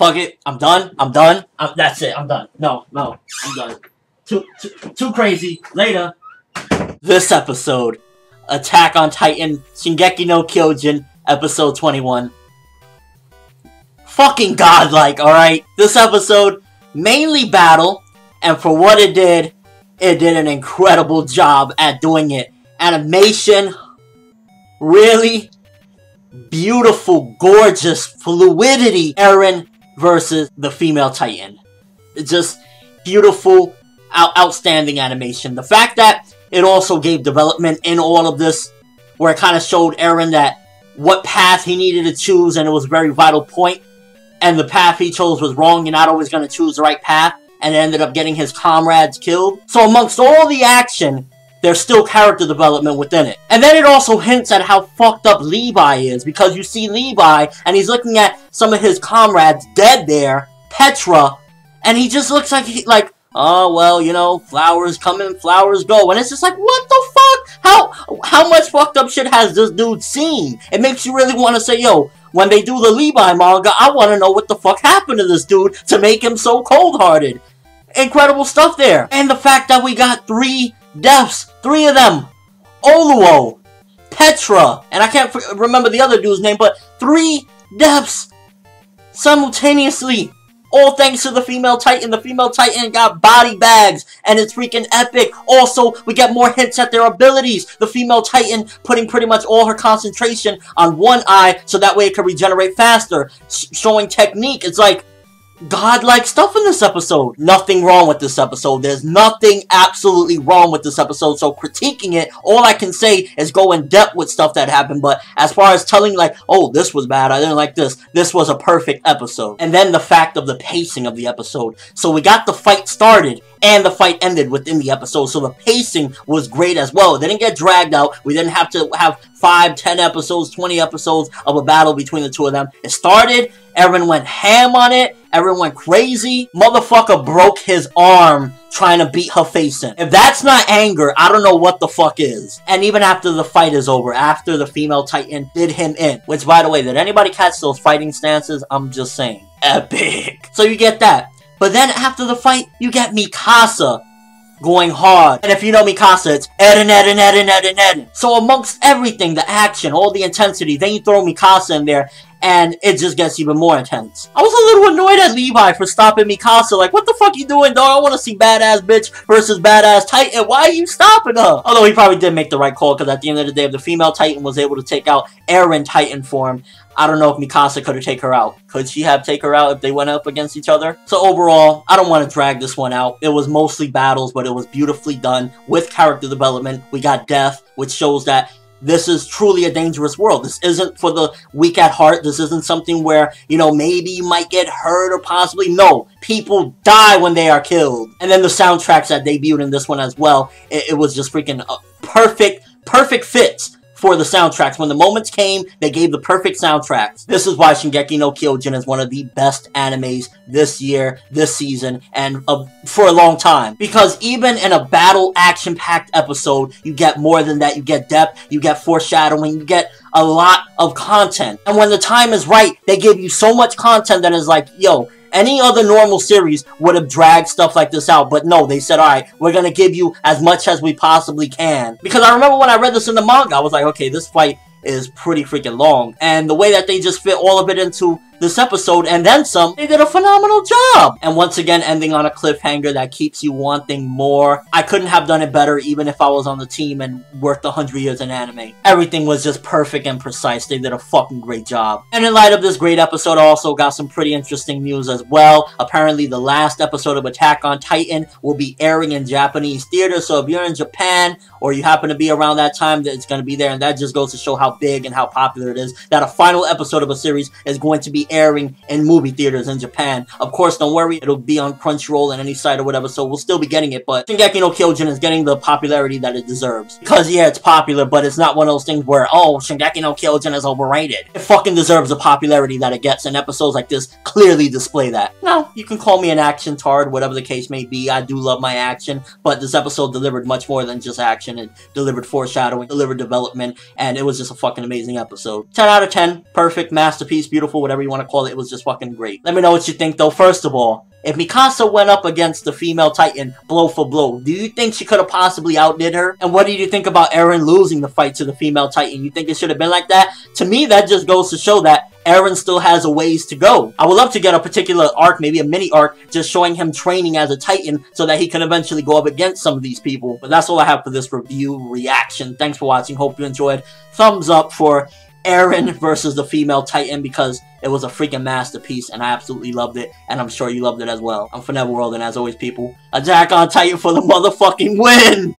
Fuck it. I'm done. That's it. I'm done. No. I'm done. Too crazy. Later. This episode, Attack on Titan, Shingeki no Kyojin, episode 21. Fucking godlike, alright? This episode, mainly battle, and for what it did an incredible job at doing it. Animation, really beautiful, gorgeous fluidity. Eren versus the female Titan. It's just beautiful, outstanding animation. The fact that it also gave development in all of this, where it kind of showed Eren that what path he needed to choose, and it was a very vital point, and the path he chose was wrong. You're not always going to choose the right path, and it ended up getting his comrades killed. So amongst all the action, there's still character development within it. And then it also hints at how fucked up Levi is, because you see Levi, and he's looking at some of his comrades dead there, Petra, and he just looks like, oh, well, you know, flowers come and flowers go. And it's just like, what the fuck? How much fucked up shit has this dude seen? It makes you really want to say, yo, when they do the Levi manga, I want to know what the fuck happened to this dude to make him so cold-hearted. Incredible stuff there. And the fact that we got 3 deaths, 3 of them. Oluo, Petra, and I can't remember the other dude's name, but 3 deaths simultaneously. All thanks to the female Titan. The female Titan got body bags, and it's freaking epic. Also, we get more hints at their abilities. The female Titan putting pretty much all her concentration on one eye, so that way it can regenerate faster. Showing technique. It's like godlike stuff in this episode. Nothing wrong with this episode. There's nothing absolutely wrong with this episode. So critiquing it, all I can say is go in depth with stuff that happened. But as far as telling like, oh, this was bad, I didn't like this, this was a perfect episode. And then the fact of the pacing of the episode. So we got the fight started and the fight ended within the episode. So the pacing was great as well. It didn't get dragged out. We didn't have to have 5, 10 episodes, 20 episodes of a battle between the two of them. It started, Eren went ham on it, Eren went crazy. Motherfucker broke his arm trying to beat her face in. If that's not anger, I don't know what the fuck is. And even after the fight is over, after the female Titan did him in, which by the way, did anybody catch those fighting stances? I'm just saying. Epic. So you get that. But then after the fight, you get Mikasa going hard. And if you know Mikasa, it's Eren. So amongst everything, the action, all the intensity, then you throw Mikasa in there, and it just gets even more intense. I was a little annoyed at Levi for stopping Mikasa. Like, what the fuck you doing, dog? I want to see badass bitch versus badass Titan. Why are you stopping her? Although he probably did make the right call, because at the end of the day, if the female Titan was able to take out Eren Titan form, I don't know if Mikasa could have taken her out. Could she have taken her out if they went up against each other? So overall, I don't want to drag this one out. It was mostly battles, but it was beautifully done with character development. We got death, which shows that this is truly a dangerous world. This isn't for the weak at heart. This isn't something where, you know, maybe you might get hurt or possibly. No, people die when they are killed. And then the soundtracks that debuted in this one as well, it was just freaking perfect fits for the soundtracks. When the moments came, they gave the perfect soundtracks. This is why Shingeki no Kyojin is one of the best animes this year, this season, and for a long time. Because even in a battle action-packed episode, you get more than that. You get depth, you get foreshadowing, you get a lot of content. And when the time is right, they give you so much content that is like, yo, any other normal series would have dragged stuff like this out, but no, they said, alright, we're gonna give you as much as we possibly can. Because I remember when I read this in the manga, I was like, okay, this fight is pretty freaking long. And the way that they just fit all of it into this episode and then some, they did a phenomenal job. And once again, ending on a cliffhanger that keeps you wanting more. I couldn't have done it better even if I was on the team and worked 100 years in anime. Everything was just perfect and precise. They did a fucking great job. And in light of this great episode, I also got some pretty interesting news as well. Apparently, the last episode of Attack on Titan will be airing in Japanese theaters. So if you're in Japan or you happen to be around that time, it's going to be there. And that just goes to show how big and how popular it is that a final episode of a series is going to be airing in movie theaters in Japan. Of course, don't worry, it'll be on Crunchyroll and any site or whatever, so we'll still be getting it, but Shingeki no Kyojin is getting the popularity that it deserves. Because, yeah, it's popular, but it's not one of those things where, oh, Shingeki no Kyojin is overrated. It fucking deserves the popularity that it gets, and episodes like this clearly display that. Now, you can call me an action tard, whatever the case may be. I do love my action, but this episode delivered much more than just action. It delivered foreshadowing, delivered development, and it was just a fucking amazing episode. 10 out of 10. Perfect, masterpiece, beautiful, whatever you want to want to call it. It was just fucking great. Let me know what you think though. First of all, if Mikasa went up against the female Titan blow for blow, do you think she could have possibly outdid her? And what do you think about Eren losing the fight to the female Titan? You think it should have been like that? To me, that just goes to show that Eren still has a ways to go. I would love to get a particular arc, maybe a mini arc, just showing him training as a Titan so that he can eventually go up against some of these people. But that's all I have for this review reaction. Thanks for watching. Hope you enjoyed. Thumbs up for Eren versus the female Titan because it was a freaking masterpiece and I absolutely loved it, and I'm sure you loved it as well. I'm ForneverWorld, and as always, people, Attack on Titan for the motherfucking win!